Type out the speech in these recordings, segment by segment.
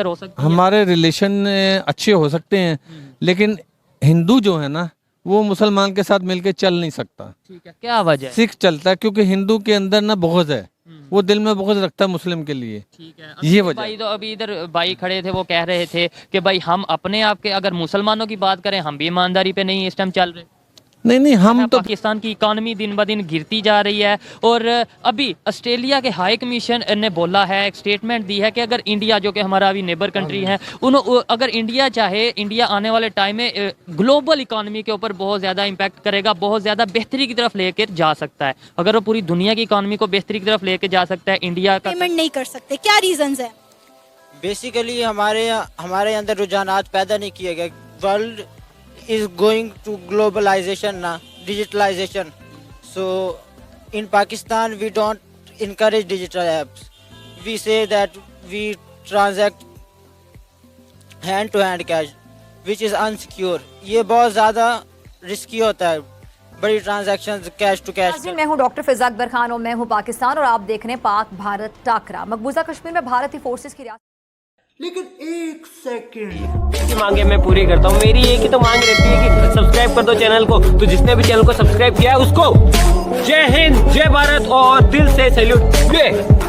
हो सकती है? हमारे रिलेशन अच्छे हो सकते हैं, लेकिन हिंदू जो है ना वो मुसलमान के साथ मिलके चल नहीं सकता। ठीक है, क्या वजह है? सिख चलता है क्योंकि हिंदू के अंदर ना बुग़्ज़ है, वो दिल में बुग़्ज़ रखता है मुस्लिम के लिए। ठीक है, ये अभी वजह भाई तो अभी इधर भाई खड़े थे, वो कह रहे थे कि भाई हम अपने आप के अगर मुसलमानों की बात करें, हम भी ईमानदारी पे नहीं इस टाइम चल रहे। नहीं हम तो पाकिस्तान की इकानमी दिन ब दिन गिरती जा रही है। और अभी ऑस्ट्रेलिया के हाई कमीशन ने बोला है, एक स्टेटमेंट दी है कि अगर इंडिया, जो कि हमारा अभी नेबर कंट्री है, अगर इंडिया चाहे, इंडिया आने वाले टाइम में ग्लोबल इकानमी के ऊपर बहुत ज़्यादा इम्पैक्ट करेगा, बहुत ज़्यादा बेहतरी की तरफ लेकर जा सकता है। अगर वो पूरी दुनिया की इकानमी को बेहतरी की तरफ लेकर जा सकता है, इंडिया का पेमेंट नहीं कर सकते, क्या रीजंस है? बेसिकली हमारे अंदर रुझानात पैदा नहीं किए गए। World is going to globalization now, digitalization. So in Pakistan we don't encourage digital apps. We say that we transact hand to hand cash, which is unsecure. ये बहुत ज़्यादा रिस्की होता है, बड़ी ट्रांजैक्शंस कैश टू कैश। मैं हूं doctor फिजा अकबर खान और मैं हूं पाकिस्तान, और आप देख रहे हैं पाक भारत टाकरा। मकबूजा कश्मीर में भारतीय फोर्सेस की रियासत। लेकिन एक सेकंड की मांगे मैं पूरी करता हूँ। मेरी एक ही तो मांग रहती है कि सब्सक्राइब कर दो चैनल को। तो जिसने भी चैनल को सब्सक्राइब किया है उसको जय हिंद, जय भारत और दिल से सैल्यूट।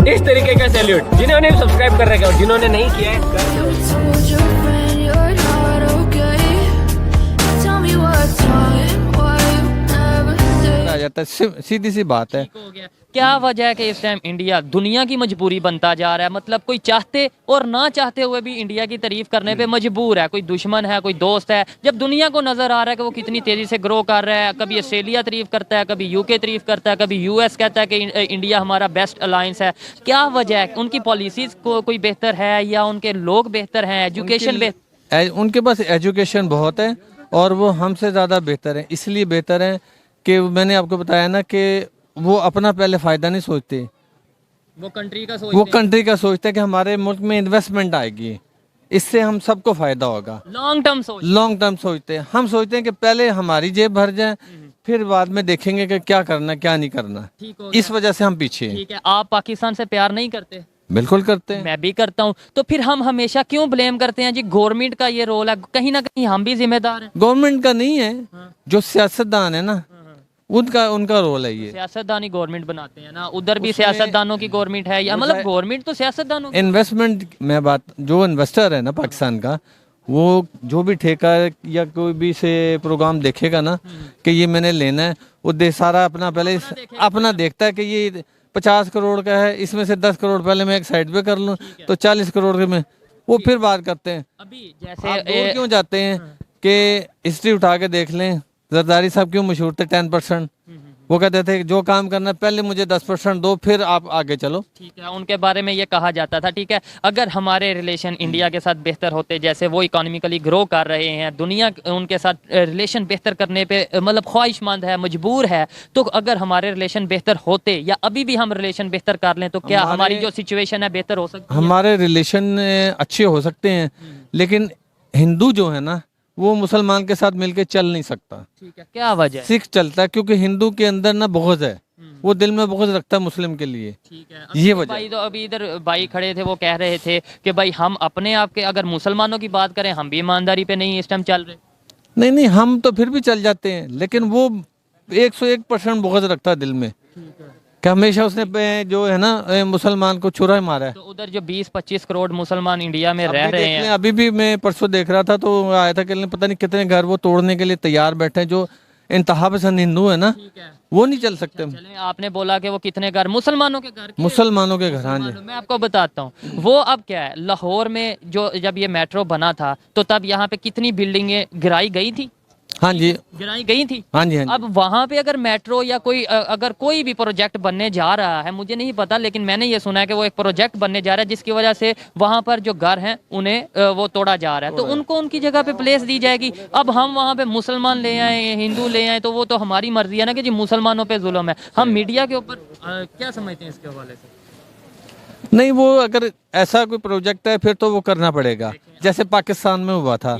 इस तरीके का सैल्यूट जिन्होंने सब्सक्राइब कर रखा है और जिन्होंने नहीं किया है। आ जाता है, सीधी सी बात है। हो गया। क्या वजह है कि इस टाइम इंडिया दुनिया की मजबूरी बनता जा रहा है? मतलब कोई चाहते और ना चाहते हुए भी इंडिया की तारीफ करने पे मजबूर है। कोई दुश्मन है, कोई दोस्त है। जब दुनिया को नजर आ रहा है कि वो कितनी तेजी से ग्रो कर रहा है, कभी ऑस्ट्रेलिया तारीफ करता है, कभी यूके तारीफ करता है, कभी यूएस कहता है कि इंडिया हमारा बेस्ट अलायंस है। क्या वजह है? उनकी पॉलिसीज को कोई बेहतर है या उनके लोग बेहतर हैं, एजुकेशन बेहतर? उनके पास एजुकेशन बहुत है और वो हमसे ज़्यादा बेहतर है। इसलिए बेहतर है कि मैंने आपको बताया ना कि वो अपना पहले फ़ायदा नहीं सोचते, वो कंट्री का सोचते हैं कि हमारे मुल्क में इन्वेस्टमेंट आएगी, इससे हम सबको फ़ायदा होगा। लॉन्ग टर्म सोचते हैं। हम सोचते हैं कि पहले हमारी जेब भर जाए, फिर बाद में देखेंगे कि क्या करना क्या नहीं करना। इस वजह से हम पीछे हैं। ठीक है, आप पाकिस्तान से प्यार नहीं करते? बिल्कुल करते हैं। मैं भी करता हूँ। तो फिर हम हमेशा क्यों ब्लेम करते हैं जी? गवर्नमेंट का ये रोल है, कहीं ना कहीं हम भी जिम्मेदार हैं। गवर्नमेंट का नहीं है, जो सियासतदान है ना उनका रोल है ये। सियासतदान ही गवर्नमेंट बनाते हैं ना, उधर भी सियासतदानों की गवर्नमेंट है या मतलब गवर्नमेंट तो सियासतदानों की। इन्वेस्टमेंट में बात, जो इन्वेस्टर है ना पाकिस्तान का, वो जो भी ठेका या कोई भी से प्रोग्राम देखेगा ना कि ये मैंने लेना है, वो सारा अपना देखता है कि ये 50 करोड़ का है, इसमें से 10 करोड़ पहले मैं एक साइड पे कर लूँ तो 40 करोड़ के में वो फिर बात करते हैं। अभी आप दूर क्यों जाते हैं कि हिस्ट्री उठा के देख लें, जरदारी साहब क्यों मशहूर थे 10%? वो कहते थे जो काम करना पहले मुझे 10% दो, फिर आप आगे चलो। ठीक है, उनके बारे में ये कहा जाता था। ठीक है, अगर हमारे रिलेशन इंडिया के साथ बेहतर होते, जैसे वो इकोनॉमिकली ग्रो कर रहे हैं, दुनिया उनके साथ रिलेशन बेहतर करने पे मतलब ख्वाहिशमंद है, मजबूर है, तो अगर हमारे रिलेशन बेहतर होते या अभी भी हम रिलेशन बेहतर कर लें तो क्या हमारी जो सिचुएशन है बेहतर हो सकती है? हमारे रिलेशन अच्छे हो सकते हैं, लेकिन हिंदू जो है ना वो मुसलमान के साथ मिलके चल नहीं सकता। ठीक है, क्या वजह है? सिख चलता है क्योंकि हिंदू के अंदर ना बुग़्ज़ है, वो दिल में बुग़्ज़ रखता है मुस्लिम के लिए। ठीक है, ये वजह। भाई तो अभी इधर भाई खड़े थे, वो कह रहे थे कि भाई हम अपने आप के अगर मुसलमानों की बात करें, हम भी ईमानदारी पे नहीं इस टाइम चल रहे। नहीं हम तो फिर भी चल जाते हैं, लेकिन वो 101% बुग़्ज़ रखता है दिल में कि हमेशा उसने जो है ना मुसलमान को छुरा ही मारा है। तो उधर जो 20-25 करोड़ मुसलमान इंडिया में रह रहे हैं, अभी भी मैं परसों देख रहा था तो आया था कि पता नहीं कितने घर वो तोड़ने के लिए तैयार बैठे हैं, जो इंतहा पसंद हिंदू है ना, वो नहीं चल सकते। चले, आपने बोला कि वो कितने घर मुसलमानों के घर, हाँ जी। मैं आपको बताता हूँ वो अब क्या है। लाहौर में जो जब ये मेट्रो बना था तो तब यहाँ पे कितनी बिल्डिंगें गिराई गई थी? हाँ जी, गिराई गई थी। हाँ जी। अब वहाँ पे अगर मेट्रो या कोई अगर कोई भी प्रोजेक्ट बनने जा रहा है, मुझे नहीं पता, लेकिन मैंने ये सुना है कि वो एक प्रोजेक्ट बनने जा रहा है जिसकी वजह से वहाँ पर जो घर हैं उन्हें वो तोड़ा जा रहा है, तो उनको उनकी जगह पे प्लेस दी जाएगी। अब हम वहाँ पे मुसलमान ले आए, हिंदू ले आए, तो वो तो हमारी मर्जी है ना कि जी मुसलमानों पे जुल्म है। हम मीडिया के ऊपर क्या समझते हैं इसके हवाले से? नहीं, वो अगर ऐसा कोई प्रोजेक्ट है फिर तो वो करना पड़ेगा, जैसे पाकिस्तान में हुआ था।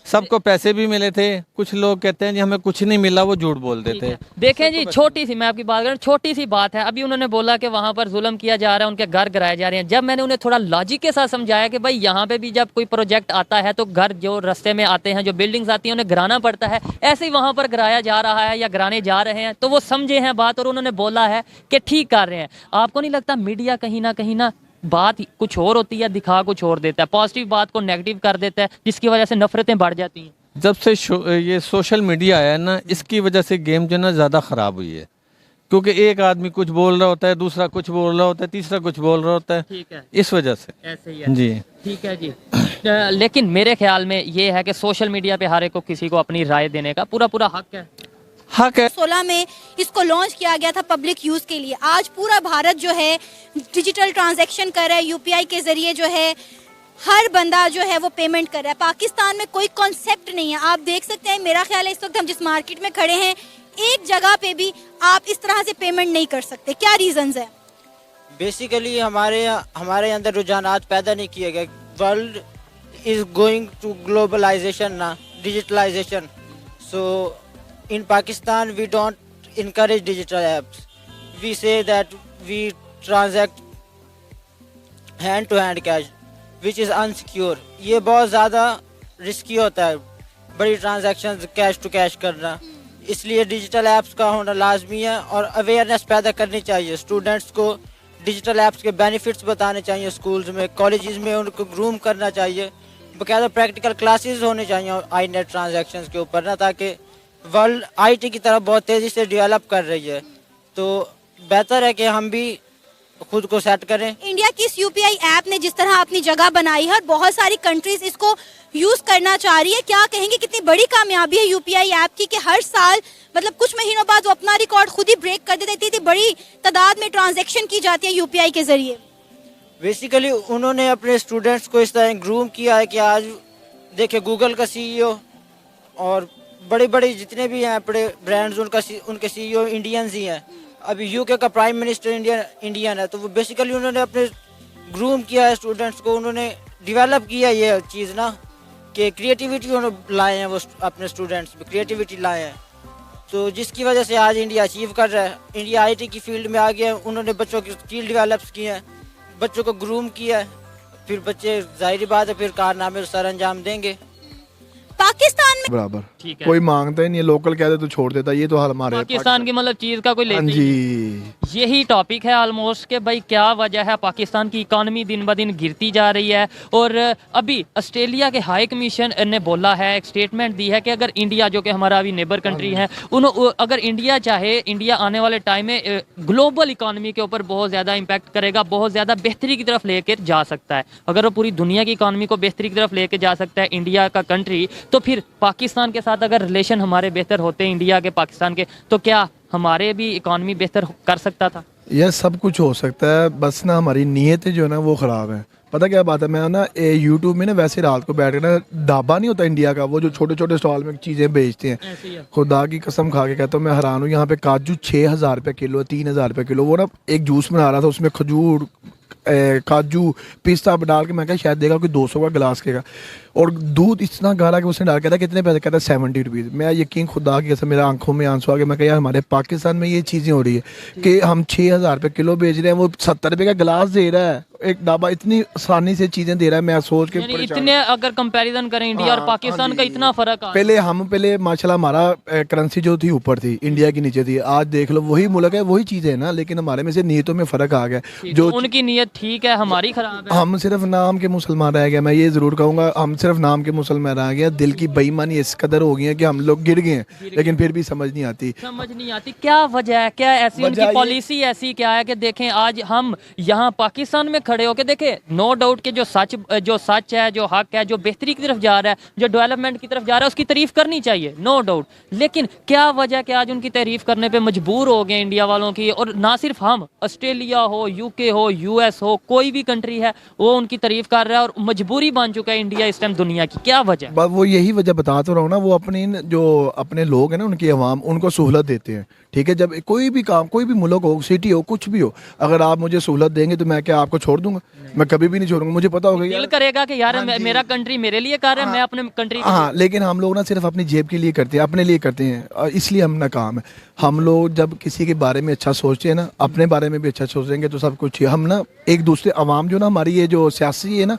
सबको पैसे भी मिले थे। कुछ लोग कहते हैं जी हमें कुछ नहीं मिला, वो झूठ बोल देते हैं। देखें जी, छोटी सी, मैं आपकी बात करूं, छोटी सी बात है। अभी उन्होंने बोला कि वहां पर जुल्म किया जा रहा है, उनके घर गिराए जा रहे हैं। जब मैंने उन्हें थोड़ा लॉजिक के साथ समझाया कि भाई यहाँ पे भी जब कोई प्रोजेक्ट आता है तो घर जो रास्ते में आते हैं, जो बिल्डिंग्स आती हैं, उन्हें गिराना पड़ता है, ऐसे ही वहां पर गिराया जा रहा है या गिराने जा रहे हैं, तो वो समझे हैं बात और उन्होंने बोला है कि ठीक कर रहे हैं। आपको नहीं लगता मीडिया कहीं ना बात कुछ और होती है, दिखा कुछ और देता है, पॉजिटिव बात को नेगेटिव कर देता है, जिसकी वजह से नफरतें बढ़ जाती हैं? जब से ये सोशल मीडिया आया है ना, इसकी वजह से गेम जो है ना ज़्यादा ख़राब हुई है। क्योंकि एक आदमी कुछ बोल रहा होता है, दूसरा कुछ बोल रहा होता है, तीसरा कुछ बोल रहा होता है। ठीक है, इस वजह से ऐसे ही है जी। ठीक है जी। लेकिन मेरे ख्याल में ये है कि सोशल मीडिया पे हर एक को किसी को अपनी राय देने का पूरा हक है। हक है। 16 में इसको लॉन्च किया गया था पब्लिक यूज के लिए। आज पूरा भारत जो है डिजिटल ट्रांजैक्शन कर रहा है, यूपीआई के जरिए जो है हर बंदा जो है वो पेमेंट कर रहा है। पाकिस्तान में कोई कॉन्सेप्ट नहीं है। आप देख सकते हैं, मेरा ख्याल है इस वक्त हम जिस मार्केट में खड़े हैं, एक जगह पे भी आप इस तरह से पेमेंट नहीं कर सकते। क्या रीजंस है? बेसिकली हमारे अंदर रुझानात पैदा नहीं किए गए। World is going to globalisation ना, digitalisation. So in Pakistan we don't encourage digital apps. We say that we transact hand to hand cash which is unsecure. ये बहुत ज़्यादा रिस्की होता है, बड़ी ट्रांजैक्शन कैश टू कैश करना। इसलिए डिजिटल ऐप्स का होना लाजमी है और अवेयरनेस पैदा करनी चाहिए। स्टूडेंट्स को डिजिटल ऐप्स के बेनिफिट्स बताने चाहिए, स्कूल्स में, कॉलेजेस में उनको ग्रूम करना चाहिए। बाकायदा प्रैक्टिकल क्लासेस होने चाहिए आई नेट ट्रांजेक्शन के ऊपर ना, ताकि वर्ल्ड आईटी की तरफ बहुत तेज़ी से डेवलप कर रही है। तो बेहतर है कि हम भी खुद को सेट करें। इंडिया की इस यूपीआई ऐप ने जिस तरह अपनी जगह बनाई है और बहुत सारी कंट्रीज इसको यूज करना चाह रही है, क्या कहेंगे कितनी बड़ी कामयाबी है यूपीआई ऐप की कि हर साल मतलब कुछ महीनों बाद वो अपना रिकॉर्ड खुद ही ब्रेक कर देती थी। बड़ी तादाद में ट्रांजैक्शन की जाती है यूपीआई के जरिए। बेसिकली उन्होंने अपने स्टूडेंट्स को इस तरह ग्रूम किया है कि आज देखे गूगल का सीईओ और बड़े बड़े जितने भी हैं बड़े ब्रांड्स उनके सीईओ इंडियंस ही हैं। अभी यूके का प्राइम मिनिस्टर इंडियन है। तो वो बेसिकली उन्होंने अपने ग्रूम किया है स्टूडेंट्स को, उन्होंने डेवलप किया ये चीज़ ना कि क्रिएटिविटी उन्होंने लाए हैं, वो अपने स्टूडेंट्स में क्रिएटिविटी लाए हैं। तो जिसकी वजह से आज इंडिया अचीव कर रहा है। इंडिया आईटी की फील्ड में आ गया है। उन्होंने बच्चों की स्किल डेवलप की है, बच्चों को ग्रूम किया है, फिर बच्चे जाहिर बात है फिर कारनामे सर अंजाम देंगे। पाकिस्तान में बराबर ठीक है। कोई मांगता ही नहीं है, लोकल कहते तो छोड़ देता। ये तो हाल हमारे पाकिस्तान की मतलब चीज का कोई हाँ लेता ही नहीं। जी। यही टॉपिक है ऑलमोस्ट कि भाई क्या वजह है पाकिस्तान की इकॉनमी दिन ब दिन गिरती जा रही है। और अभी ऑस्ट्रेलिया के हाई कमीशन ने बोला है, एक स्टेटमेंट दी है कि अगर इंडिया, जो कि हमारा अभी नेबर कंट्री है, अगर इंडिया चाहे, इंडिया आने वाले टाइम में ग्लोबल इकॉनमी के ऊपर बहुत ज़्यादा इम्पैक्ट करेगा, बहुत ज़्यादा बेहतरी की तरफ लेकर जा सकता है। अगर वो पूरी दुनिया की इकॉनमी को बेहतरी की तरफ लेकर जा सकता है इंडिया का कंट्री, तो फिर पाकिस्तान के साथ अगर रिलेशन हमारे बेहतर होते हैं इंडिया के, पाकिस्तान के, तो क्या हमारे भी इकॉनमी बेहतर कर सकता था? यह सब कुछ हो सकता है, बस ना हमारी नीयतें जो है ना वो ख़राब है। पता क्या बात है, मैं ना यूट्यूब में ना वैसे रात को बैठ कर ना, ढाबा नहीं होता इंडिया का, वो जो छोटे छोटे स्टॉल में चीज़ें बेचते हैं, खुदा की कसम खा के कहता हूँ मैं हैरान हूँ। यहाँ पे काजू 6,000 रुपये किलो, 3,000 रुपये किलो। वो ना एक जूस बना रहा था, उसमें खजूर, काजू, पिस्ता डाल के, मैं क्या शायद देगा कोई 200 का गिलास के का, और दूध इतना गाढ़ा कि उसने डाल कहता कितने पैसे, कहता 70 रुपीज़। मैं यकीन खुदा की कसम मेरे आंखों में आंसू आ गए। मैं कहा यार हमारे पाकिस्तान में ये चीज़ें हो रही है कि हम 6,000 रुपये किलो बेच रहे हैं, वो 70 रुपये का गिलास दे रहा है। एक ढाबा इतनी आसानी से चीज़ें दे रहा है, मैं सोच के इतने अगर कंपैरिजन करें इंडिया और पाकिस्तान का इतना फर्क आ पहले माशाल्लाह हमारा करेंसी जो थी ऊपर थी, इंडिया की नीचे थी। आज देख लो वही मुल्क है, वही चीज़ें है ना, लेकिन हमारे में से नीयतों में फ़र्क आ गया। जो उनकी नीयत ठीक है, हमारी खराब है। हम सिर्फ नाम के मुसलमान रह गए। मैं ये ज़रूर कहूँगा, हम सिर्फ नाम के मुसलमान रह गए। दिल की बेईमानी इस कदर हो गई है कि हम लोग गिर गए हैं, लेकिन फिर भी समझ नहीं आती। क्या वजह है, क्या ऐसी उनकी पॉलिसी ऐसी क्या है कि देखें आज हम यहाँ पाकिस्तान में खड़े होकर देखें, नो डाउट के जो सच है, जो हक है, जो बेहतरी की तरफ जा रहा है, जो डेवलपमेंट की तरफ जा रहा है, उसकी तारीफ करनी चाहिए, नो डाउट। लेकिन क्या वजह कि आज उनकी तारीफ करने पे मजबूर हो गए इंडिया वालों की, और ना सिर्फ हम, ऑस्ट्रेलिया हो, यूके हो, यूएस हो, हो, कोई भी कंट्री है वो उनकी तारीफ कर रहा है और मजबूरी बन चुका है इंडिया इस टाइम दुनिया की, क्या वजह? बस वो यही वजह बता तो रहा हूँ ना, वो अपनी जो अपने लोग हैं ना, उनकी आवाम, उनको सहूलत देते हैं। ठीक है, जब कोई भी काम, कोई भी मुल्क हो, सिटी हो, कुछ भी हो, अगर आप मुझे सहूलत देंगे तो मैं क्या आपको छोड़ दूंगा? मैं कभी भी नहीं छोड़ूंगा। मुझे पता होगा दिल करेगा कि यार मेरा कंट्री मेरे लिए कर रहा है, मैं अपने कंट्री हाँ, लेकिन हम लोग ना सिर्फ अपनी जेब के लिए करते हैं, अपने लिए करते हैं, और इसलिए हम नाकाम है। हम लोग जब किसी के बारे में अच्छा सोचते हैं ना, अपने बारे में भी अच्छा सोचेंगे तो सब कुछ ही। हम ना एक दूसरे आवाम जो ना हमारी ये जो सियासी है ना,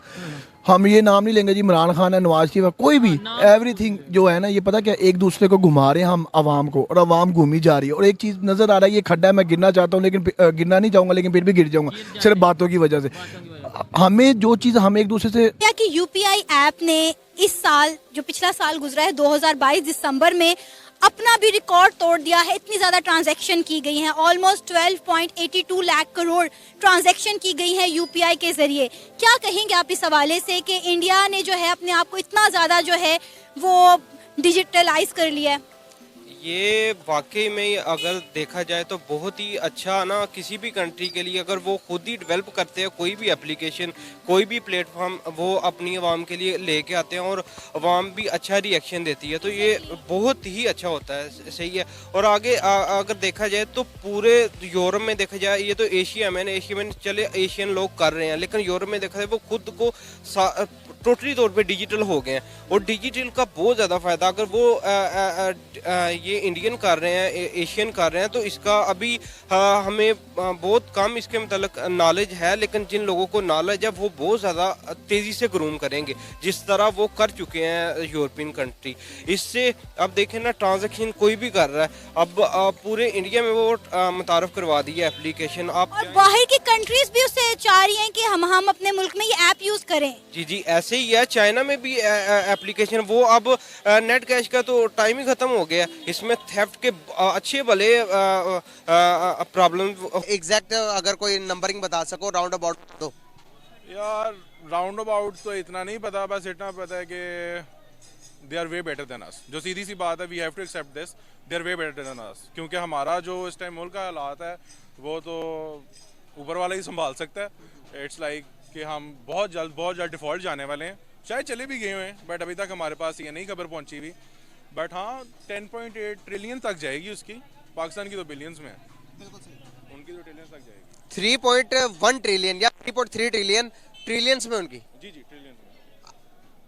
हम ये नाम नहीं लेंगे जी इमरान खान है, नवाज शरीफ है, कोई भी, एवरीथिंग जो है ना, ये पता क्या, एक दूसरे को घुमा रहे हैं हम आवाम को, और आवाम घूमी जा रही है। और एक चीज़ नज़र आ रहा है, ये खड्डा है, मैं गिरना चाहता हूँ लेकिन गिरना नहीं चाहूँगा, लेकिन फिर भी गिर जाऊँगा सिर्फ बातों की वजह से। हमें जो चीज़ हम एक दूसरे से, क्या कि यूपीआई ऐप ने इस साल, जो पिछला साल गुजरा है 2022 दिसंबर में, अपना भी रिकॉर्ड तोड़ दिया है। इतनी ज्यादा ट्रांजैक्शन की गई हैं, ऑलमोस्ट 12.82 लाख करोड़ ट्रांजैक्शन की गई हैं यूपीआई के जरिए। क्या कहेंगे आप इस हवाले से कि इंडिया ने जो है अपने आप को इतना ज्यादा जो है वो डिजिटलाइज कर लिया है? ये वाकई में अगर देखा जाए तो बहुत ही अच्छा ना, किसी भी कंट्री के लिए अगर वो खुद ही डेवलप करते हैं कोई भी एप्लीकेशन, कोई भी प्लेटफॉर्म, वो अपनी आवाम के लिए लेके आते हैं और आवाम भी अच्छा रिएक्शन देती है, तो ये बहुत ही अच्छा होता है, सही है। और आगे अगर देखा जाए तो पूरे यूरोप में देखा जाए, ये तो एशिया में चले एशियन लोग कर रहे हैं, लेकिन यूरोप में देखा जाए वो खुद को टोटली तौर पे डिजिटल हो गए हैं, और डिजिटल का बहुत ज़्यादा फ़ायदा अगर वो ये इंडियन कर रहे हैं, एशियन कर रहे हैं, तो इसका अभी हमें बहुत कम इसके मतलब नॉलेज है, लेकिन जिन लोगों को नॉलेज है वो बहुत ज़्यादा तेज़ी से ग्रूम करेंगे, जिस तरह वो कर चुके हैं यूरोपियन कंट्री। इससे अब देखें ना, ट्रांजेक्शन कोई भी कर रहा है, अब पूरे इंडिया में वो मुतारफ़ करवा दी है एप्लीकेशन। आप और बाहर की कंट्रीज भी उससे चाह रही हैं कि हम अपने मुल्क में ये ऐप यूज करें। जी ऐसे ही है, चाइना में भी एप्लीकेशन, वो अब नेट कैश का तो टाइम ही खत्म हो गया, इसमें थेफ्ट के अच्छे भले प्रॉब्लम। एग्जैक्ट अगर कोई नंबरिंग बता सको, राउंड अबाउट दो यार। राउंड अबाउट तो इतना नहीं पता, बस इतना पता है कि they are way better than us. जो सीधी सी बात है, we have to accept this, they are way better than us, क्योंकि हमारा जो इस टाइम मुल्क का हालात है वो तो ऊपर वाला ही संभाल सकता है। इट्स लाइक कि हम बहुत जल्द डिफॉल्ट जाने वाले हैं, शायद चले भी गए हुए हैं, बट अभी तक हमारे पास ये नहीं खबर पहुंची हुई। बट हाँ, 10.8 ट्रिलियन तक जाएगी उसकी, पाकिस्तान की तो बिलियंस में है, उनकी तो ट्रिलियन तक जाएगी। 3.1 ट्रिलियन या 3.3 ट्रिलियन, ट्रिलियंस में उनकी, जी ट्रिलियन में,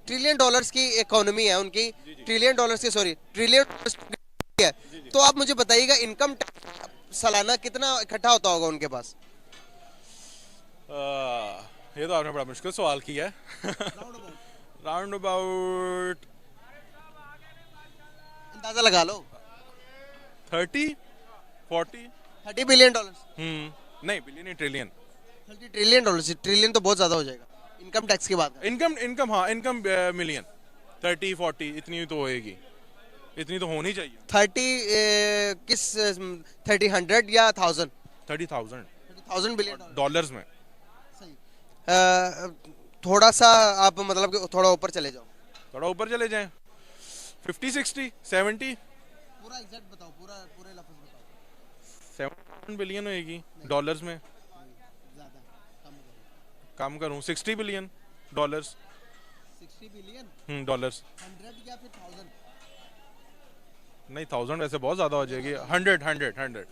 ट्रिलियन डॉलर्स की इकोनॉमी है उनकी, ट्रिलियन डॉलर्स की, सॉरी ट्रिलियन है। तो आप मुझे बताइएगा, इनकम सालाना कितना इकट्ठा होता होगा उनके पास? ये तो आपने बड़ा मुश्किल सवाल किया है। राउंड अबाउट अंदाजा लगा लो, 30 बिलियन डॉलर। नहीं, बिलियन नहीं, ट्रिलियन। 30 ट्रिलियन डॉलर, ट्रिलियन तो बहुत ज्यादा हो जाएगा इनकम टैक्स की बात। इनकम हाँ, इनकम मिलियन 30-40 इतनी तो होएगी, इतनी तो होनी चाहिए। 30 किस 30 100 या 1000? 30,000 बिलियन डॉलर्स में। थोड़ा सा आप मतलब कि थोड़ा ऊपर चले जाओ, थोड़ा ऊपर चले जाएं, 50, 60, 70, पूरा एग्जैक्ट बताओ, पूरे लफ्ज बताओ। 7 बिलियन होएगी डॉलर्स में, कम करूं 60 बिलियन डॉलर्स। 60 बिलियन डॉलर्स, 100 या फिर 1000? नहीं, 1000 वैसे बहुत ज्यादा हो जाएगी। 100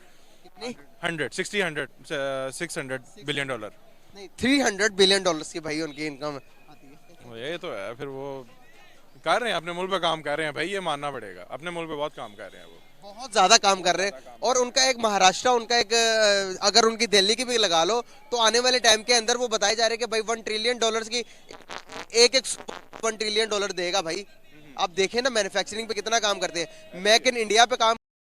कितनी? 600 बिलियन डॉलर, नहीं 300 बिलियन डॉलर्स की भाई उनकी इनकम आती है। ये तो है, फिर वो कर रहे हैं, अपने मुल्क पे काम कर रहे हैं भाई, ये मानना पड़ेगा, अपने मुल्क पे बहुत काम कर रहे हैं, वो बहुत ज्यादा काम कर रहे हैं। और उनका एक महाराष्ट्र, उनका एक अगर उनकी दिल्ली की भी लगा लो, तो आने वाले टाइम के अंदर वो बताए जा रहे हैं कि भाई 1 ट्रिलियन डॉलर्स की एक 1 ट्रिलियन डॉलर देगा भाई। आप देखें ना, मैन्युफैक्चरिंग पे कितना काम करते हैं, मेक इन इंडिया पे काम